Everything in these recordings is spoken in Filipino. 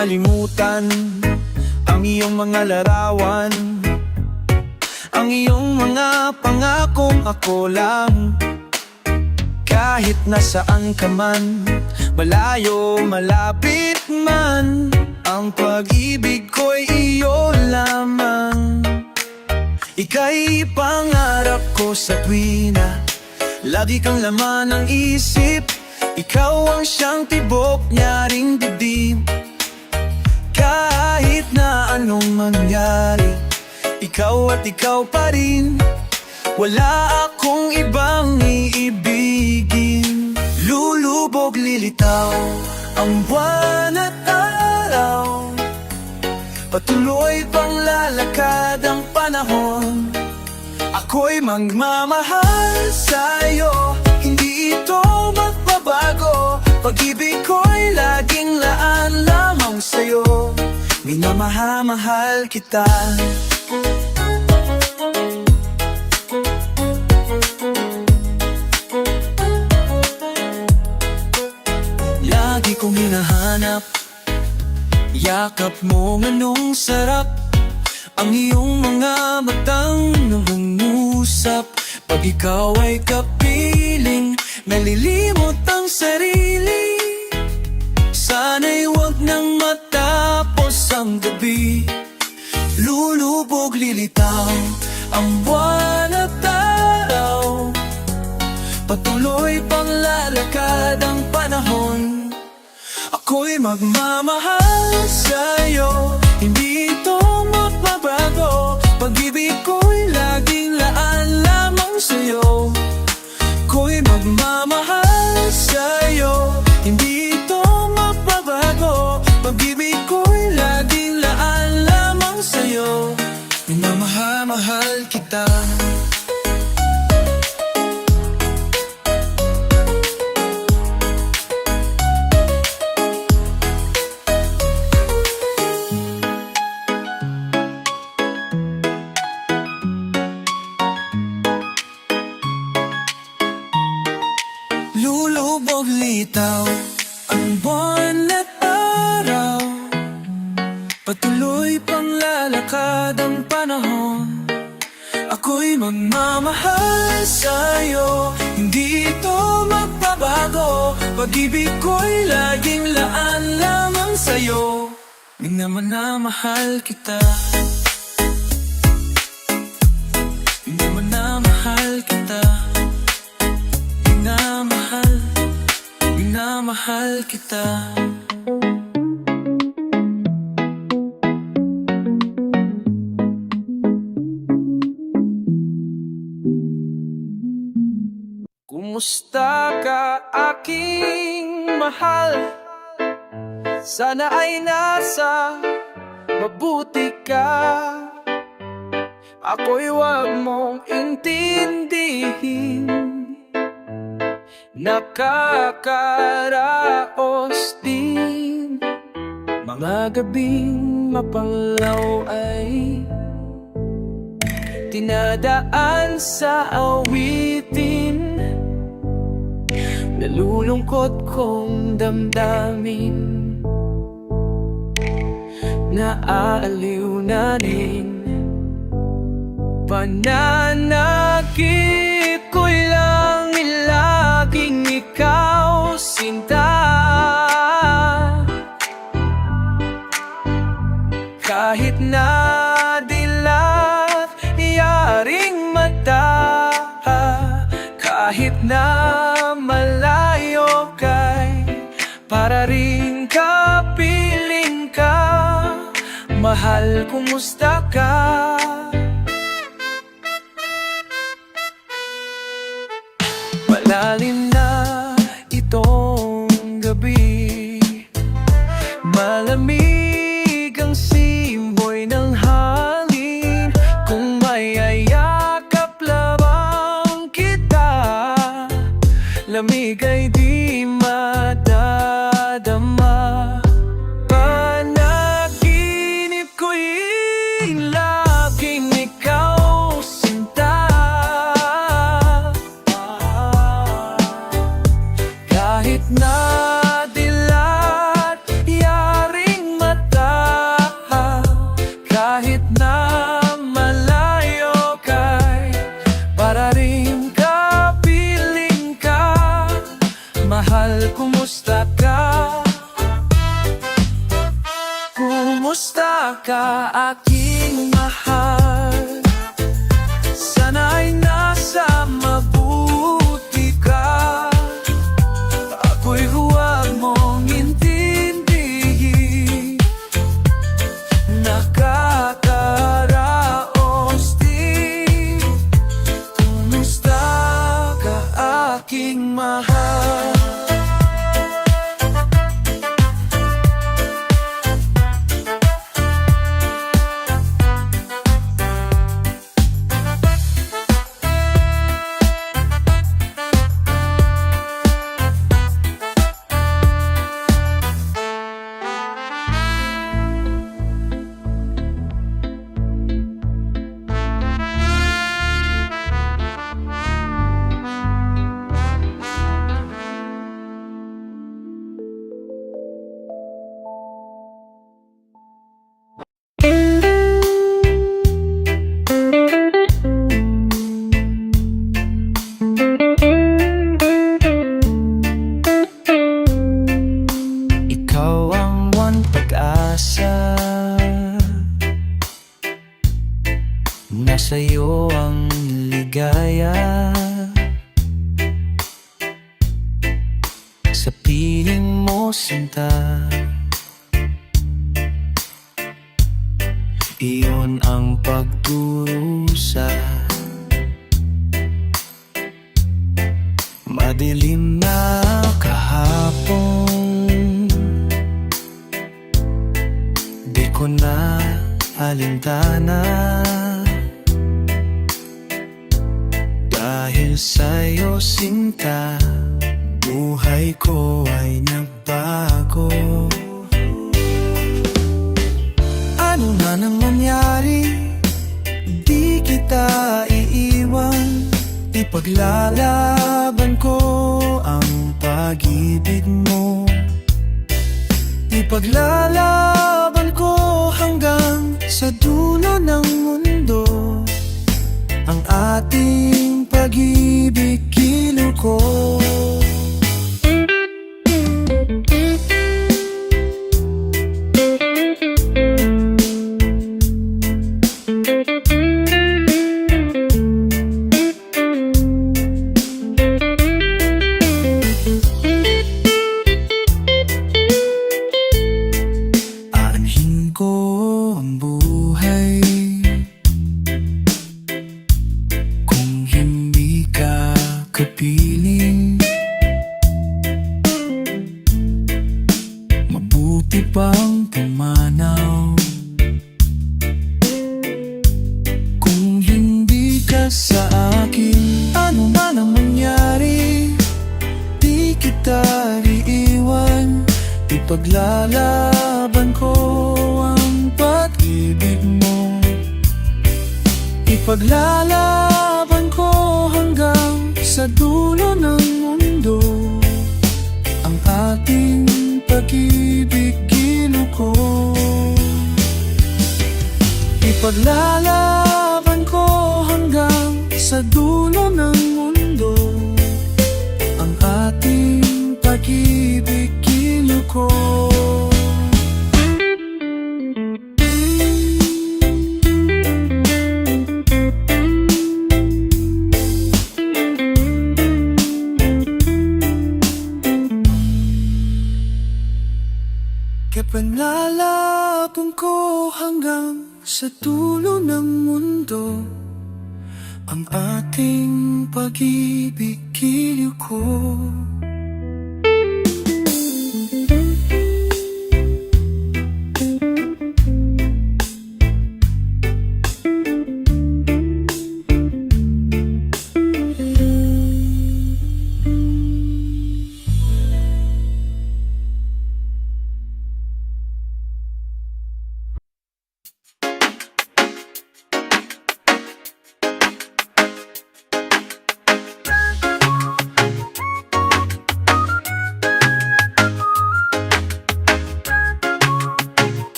malimutan ang iyong mga larawan, ang iyong mga pangakong ako lang. Kahit nasaan ka man, malayo, malapit man, ang pag-ibig ko'y iyo lamang. Ika'y pangarap ko sa tuwina, lagi kang laman ng isip. Ikaw ang siyang tibok nyaring dibdib. Kahit na anong mangyari, ikaw at ikaw pa rin. Wala akong ibang iibigin. Lulubog lilitaw ang buwan at araw, patuloy pang lalakad ang panahon. Ako'y magmamahal sa'yo, hindi ito magbabago. Pag-ibig ko'y laging laan lamang sa'yo. Minamahal kita. Lagi kong hinahanap yakap mo nganong sarap, ang iyong mga matang nangungusap. Pag ikaw ay kapiling, nalilimot ang sarili. Sana'y wag nang matapos ang gabi. Lulubog lilitaw ang buwan at araw, patuloy pang lalakad ang panahon. Ako'y magmamahal sa'yo, hindi ito magbabago. Pag-ibig ko'y laging laan lamang sa'yo. Ako'y magmamahal sa'yo, hindi ito magbabago. Pag-ibig ko'y laging laan lamang sa'yo. Minamahal kita. Lulubog litaw ang buwan at araw, patuloy pang lalakad ang panahon. Ako'y magmamahal sa'yo, hindi ito magbabago. Pag-ibig ko'y laging laan lamang sa'yo. Minamahal kita. Minamahal kita. Minamahal kita. Kumusta ka aking mahal? Sana ay nasa mabuti ka. Ako'y wag mong intindihin, nakakaraos din. Mga gabing mapanglaw ay tinadaan sa awitin. Nalulungkot kong damdamin, naaaliw na rin. Pananakit ko'y lang laging ikaw, sinta. Kahit na dilat yaring mata, kahit na malayo kay para rin kapiling ka. Mahal, kumusta ka? Malalim na itong gabi, malamig ang simoy ng hangin. Kung may ayakap lamang kita, lamig ay di madadama. Panaginip ko'y labo mahal. Ikaw ang one pag-asa, nasa iyo ang ligaya. Sa piling mo sinta, iyon ang pagdurusa. Madilim na kahapon, di ko na alintana. Dahil sa'yo sinta, buhay ko ay nagbago. Ano na nang mangyari, di kita iiwan. Ipaglalaban ko ang pag-ibig mo. Ipaglalaban ko hanggang sa dulo ng mundo. Ang ating pag-ibig kinuko. Aanhin ko ang buhay kung hindi ka kapiling. Mabuti pang pumanaw kung hindi ka sa akin. Ano man ang mangyari, di kita iiwan. Ipaglalaban ko ang pag-ibig mo. Ipaglalaban ko hanggang sa dulo ng mundo. Ang ating pag-ibig kinuko. Ipaglalaban ko hanggang sa dulo ng mundo. Ang ating pag-ibig kinuko. Kaya panlalakon ko hanggang sa dulo ng mundo. Ang ating pag-ibig kinuko.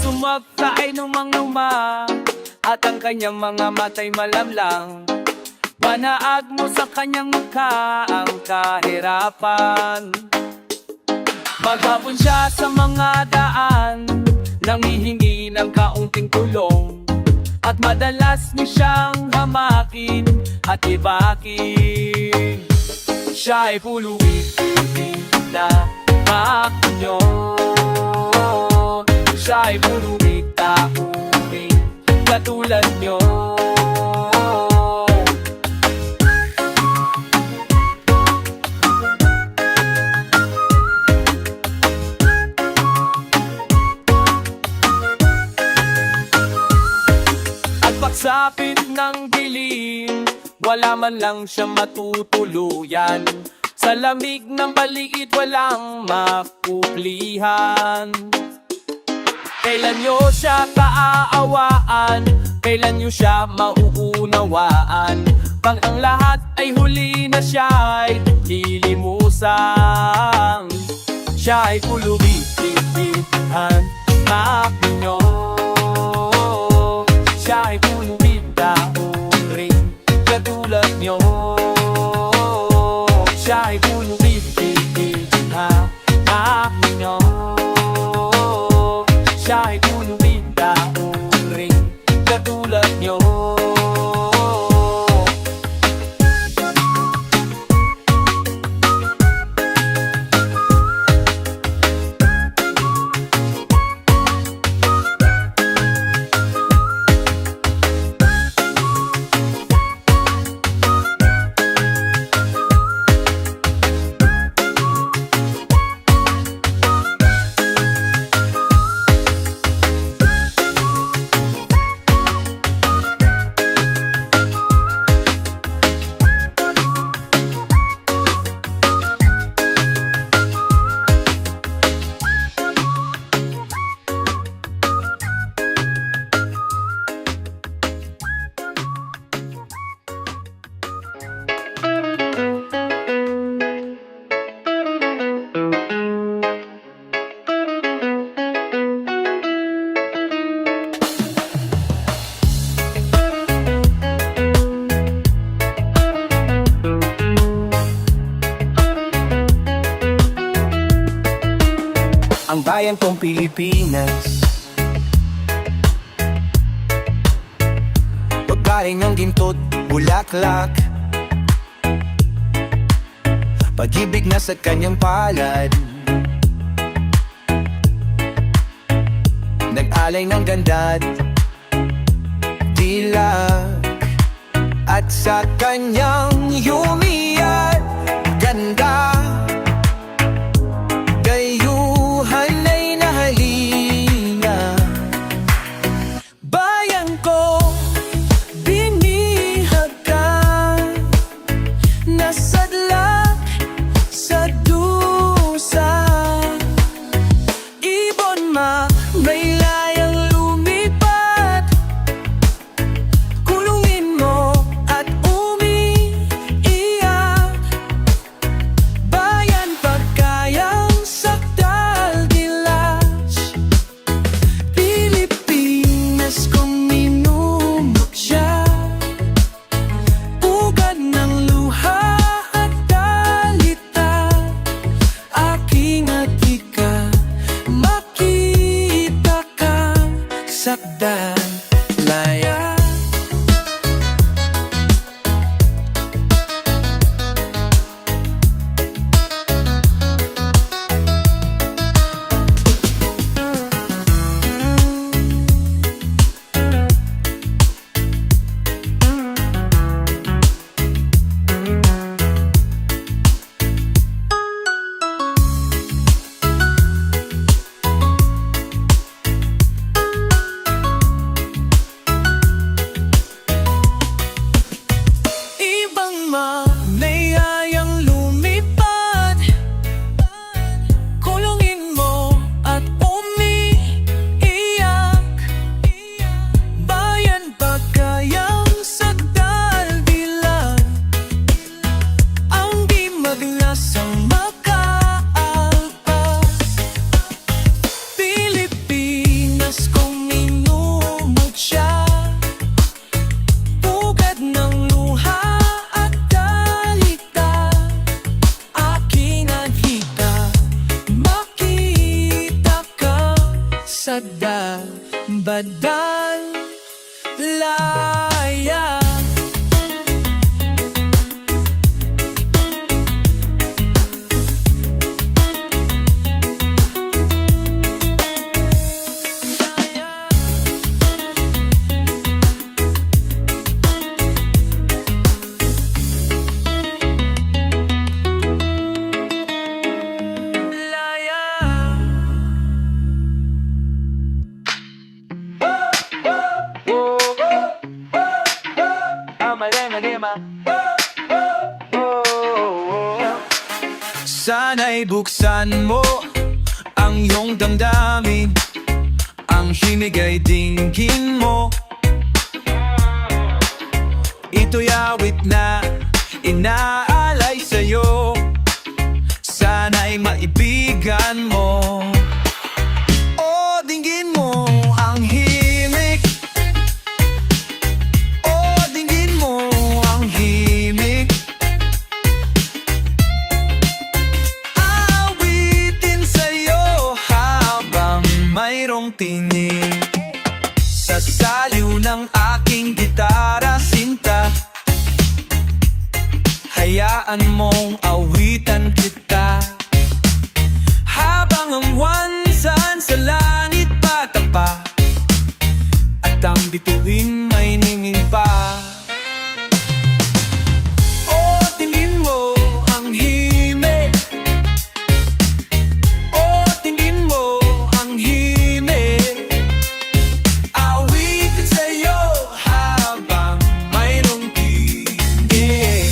Sumagtay numang luma at ang kanyang mga matay malamlang. Panaag mo sa kanyang mukha ang kahirapan. Maghapon siya sa mga daan, nanghihingi ng kaunting tulong. At madalas niya siyang hamakin at ibakin. Siya'y pulubi na makunyo. Siya'y pulubi tauring katulad nyo. Pagsapit ng dilim, wala man lang siya matutuluyan. Sa lamig ng paligid, walang mapuplihan. Kailan nyo siya kaaawaan? Kailan nyo siya mauunawaan? Pag ang lahat ay huli na siya'y lilimusan. Siya'y pulubi-pipihan, makinyo. Siya'y pulubi tauring katulad nyo. Siya'y pulubi pipihan, makinyo. Siya'y pulubi tauring katulad nyo. Ang bayan kong Pilipinas, pagkain ng ginto't bulaklak, pag-ibig na sa kanyang palad, nag-alay ng ganda't dilak, at sa kanyang yumiat ganda. Sakdan laya. Mayayang lumipad, kulungin mo at umiiyak. Bayan pa kayang sagdal-dilag, ang di maglasang makaalpas. Pilipinas kung minumutya, pugad ng luha. Sada badal laya. Sana'y buksan mo ang iyong damdamin, ang himig ay dinggin mo. Ito'y awit na inaalay sa'yo, sana'y maibigan mo. O dinggin mo ang himig, o dinggin mo ang himig. Awitin sa'yo habang mayroong tinig. Sa saliw ng aking gitara sinta, hayaan mong awitan kita. Habang ang wansan sa langit patapa, at ang bituin may ningin pa. O tingin mo ang himig, o tingin mo ang himig. Awitin sa'yo habang mayroong tinig.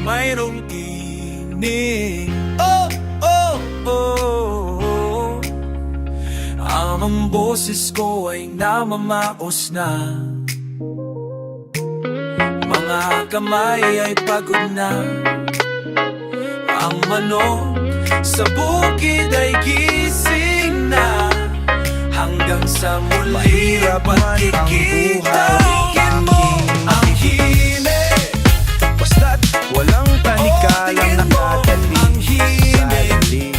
Mayroong tinig. Oh, oh, oh. Ang boses ko ay namamaos na, mga kamay ay pagod na. Ang manok sa bukid ay gising na, hanggang sa muli mahirap man ang magkikita. buhay, mo ang himig, basta't walang panikalang nakatali ang sa himig. dali.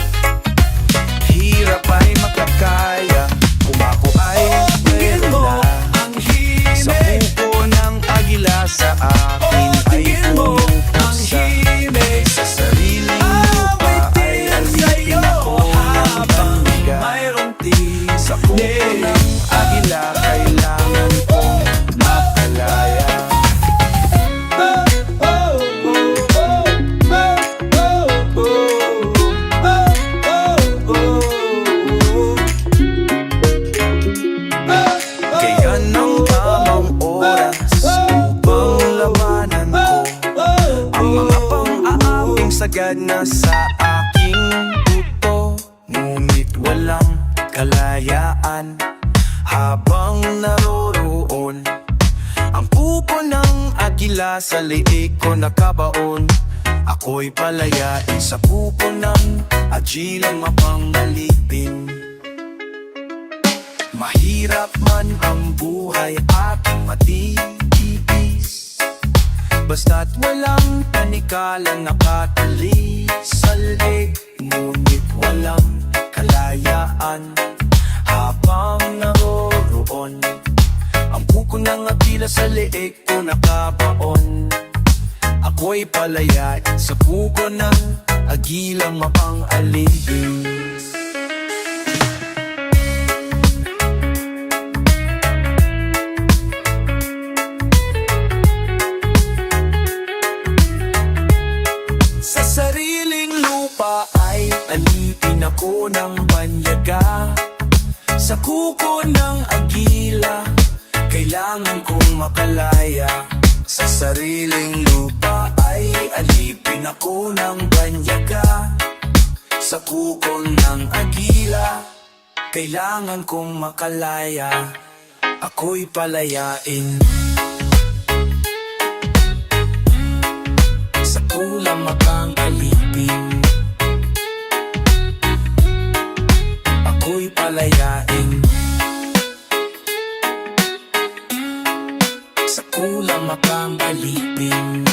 Hirap ay makakaya kung ako ay Tingin mo mayroon na. ang himig, Sa puko ng agila sa akin ay tingin mo ang pumupusa. himig. Sa sariling lupa ay alipin ako ng pangga. Mayroong tinig. Sa puko ng agila kailangan kong makalaya. Kaya ng tamang oras upang labanan ko ang mga pang-aaping sagad na sa aking buto. Ngunit walang kalayaan habang naroroon ang pupo ng agila sa liig ko nakabaon. Ako'y palayain sa pupo ng agilang mapangalipin. Mahirap man ang buhay aking matitipis, basta't walang panikalang nakatali sa leg. Ngunit walang kalayaan habang naroroon ang puko ng agila sa leeg ko nakabaon. Ako'y palayain sa puko ng agilang mapang-alipis. Sa sariling lupa ay alipin ako ng banyaga. Sa kuko ng agila kailangan kong makalaya. Sa sariling lupa ay alipin ako ng banyaga. Sa kuko ng agila kailangan kong makalaya. Ako'y palayain sa kulang makang alipin. Ako'y palayain sa kulang makang alipin.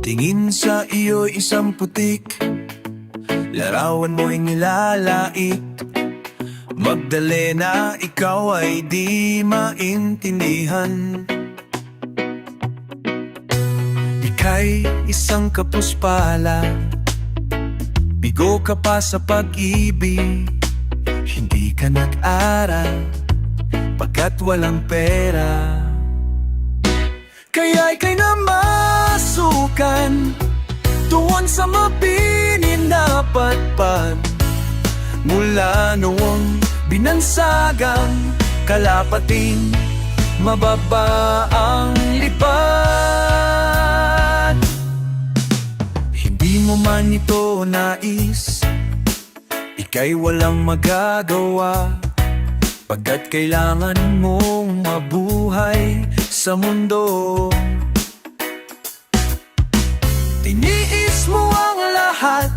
tingin sa iyo'y isang putik, larawan mo'y nilalait. Magdalena, ikaw ay di maintindihan. Ika'y isang kapuspala, bigo ka pa sa pag-ibig. Hindi ka nag-aral pagkat walang pera, kaya ika'y namasukan doon sa mabinin na patpad. Mula noong binansagang kalapating mababa ang lipad. Hindi mo man ito nais, ika'y walang magagawa, pagkat kailangan mong mabuhay sa mundo. Tiniis mo ang lahat,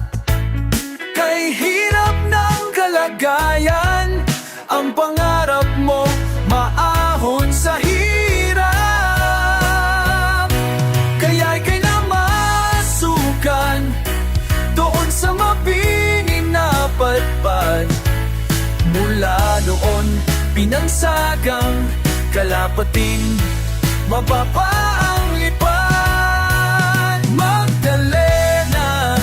kay hirap ng kalagayan. Ang pangarap mo, maahon sa hirap, kaya ika'y namasukan doon sa mabinin na patpad. Mula noon, pinansagang kalapating mababa ang lipad. Magdalena,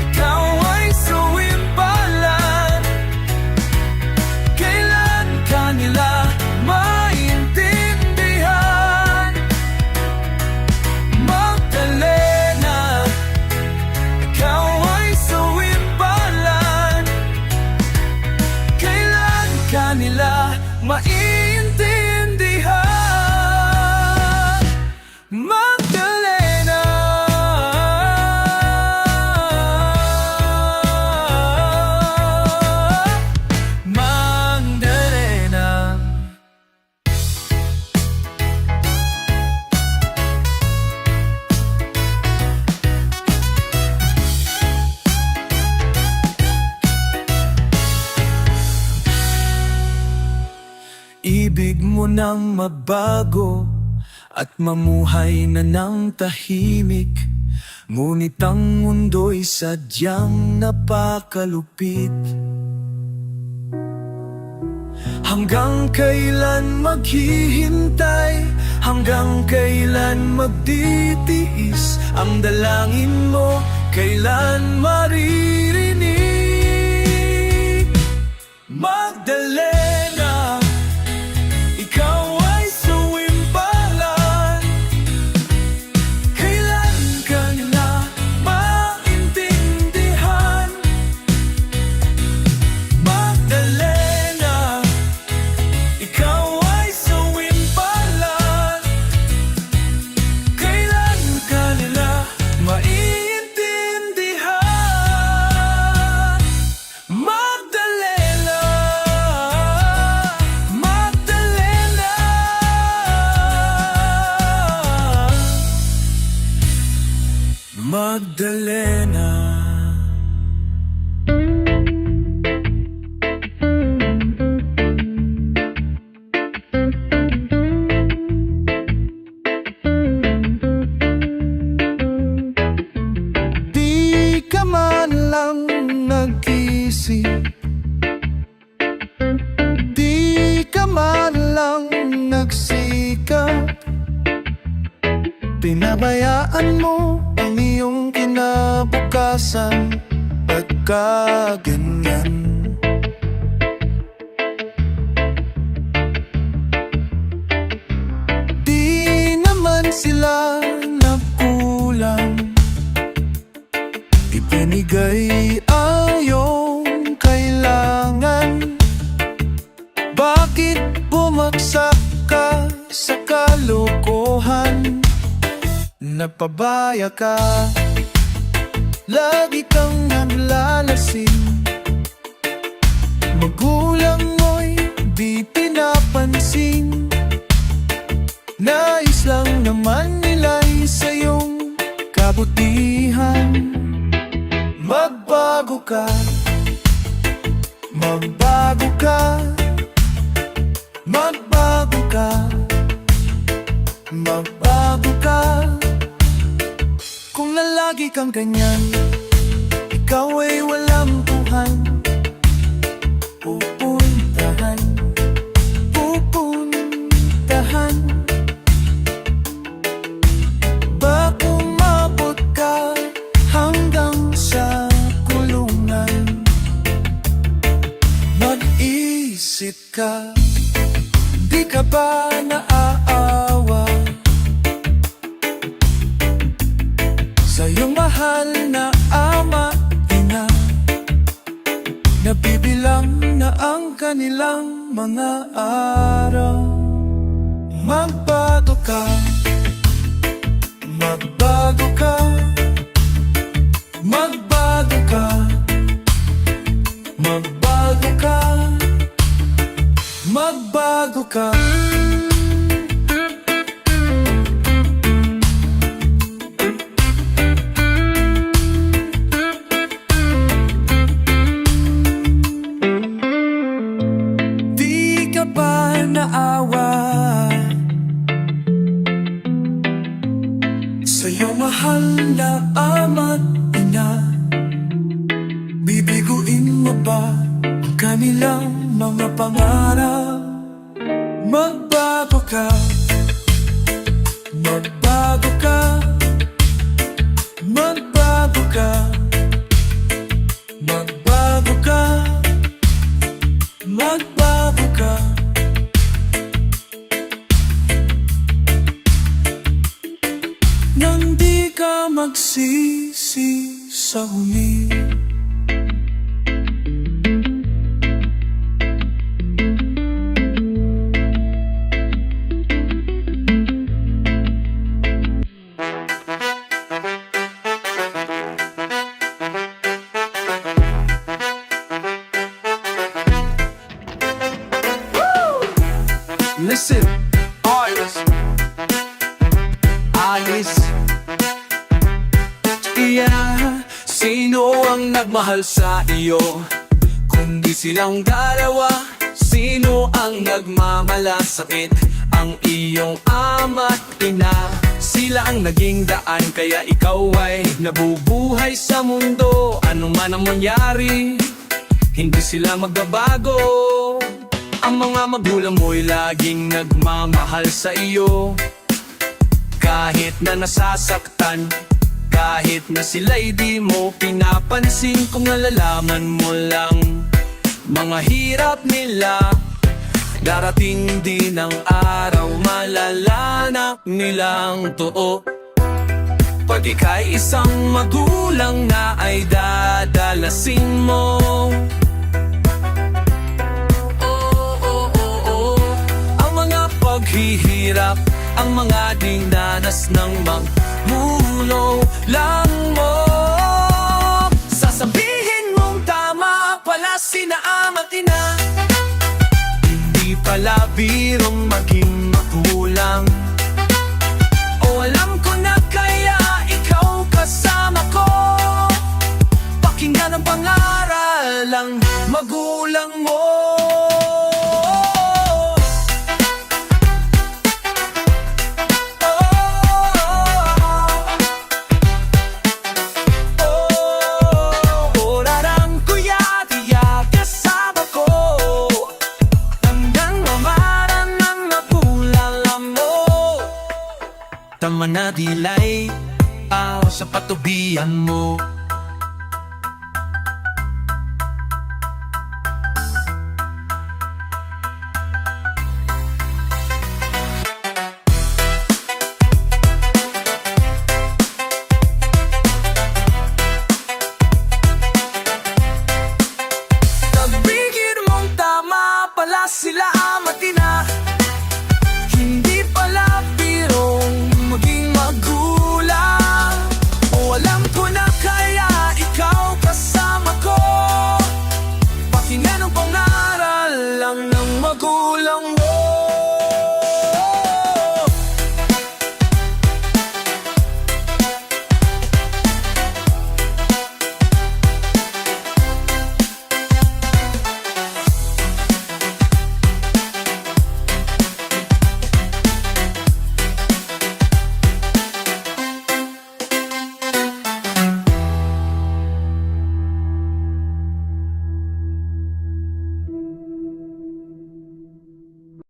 ikaw ay suwimbalan, kailan ka nila maintindihan? Magdalena, ikaw ay suwimbalan, kailan ka nila maintindihan? Magdalena, Magdalena. Ibig mo nang mabago at mamuhay na ng tahimik, ngunit ang mundo'y sadyang napakalupit. Hanggang kailan maghihintay? Hanggang kailan magtitiis? Ang dalangin mo, kailan maririnig? Magdalena, ikaw ay suwimbalan, kailan ka nila maintindihan? Magdalena, ikaw ay suwimbalan, kailan ka nila maintindihan? Magdalena, Magdalena, Magdalena. Di ka man lang nag-isip, di ka man lang nagsikap, pinabayaan mo ang iyong kinabukasan at kaganyan. Di naman sila nagkulang, ibinigay ang iyong kailangan. Bakit bumagsak ka sa kalokohan? Napabaya ka, lagi kang naglalasing. Magulang mo'y di pinapansin, nais lang naman nila'y sa iyong kabutihan. Magbago ka, magbago ka, magbago ka, magbago ka. lagi kang ganyan. Ikaw ay walang tuhan. Pupuntahan, pupuntahan. Baka umabot ka hanggang sa kulungan. Mag-isip ka, di ka ba naaawa sa iyong mahal na ama, ina? Nabibilang na ang kanilang mga araw. Magbago ka, magbago ka, magbago ka, magbago ka, magbago ka. Di ka ba naawa sa iyong mahal na ama't ina? Bibiguin mo ba ang kanilang mga pangarap? Magbago ka, magbago ka, magbago ka, magbago ka, magbago ka. Nang di ka magsisi sa huli. Listen, Iris, Alice. Yeah, sino ang nagmahal sa iyo? Kundi silang dalawa. Sino ang nagmamalasakit? Ang iyong ama't ina. Sila ang naging daan, kaya ikaw ay nabubuhay sa mundo. Ano man ang mangyari, hindi sila magbabago. Ang mga magulang mo'y laging nagmamahal sa iyo. Kahit na nasasaktan, kahit na sila'y di mo pinapansin, kung nalalaman mo lang mga hirap nila. Darating din ang araw, malalanak nilang totoo. Pag ika'y isang magulang na ay dadalasin mo. Paghihirap, ang mga dinanas ng mamuno lang mo. Sasabihin mong tama pala sina ama't ina. Hindi pala birong maging magulang. O alam ko na kaya ikaw kasama ko. Pakinggan ang pangaral ng magulang mo. Tama na dilay sa patubian mo.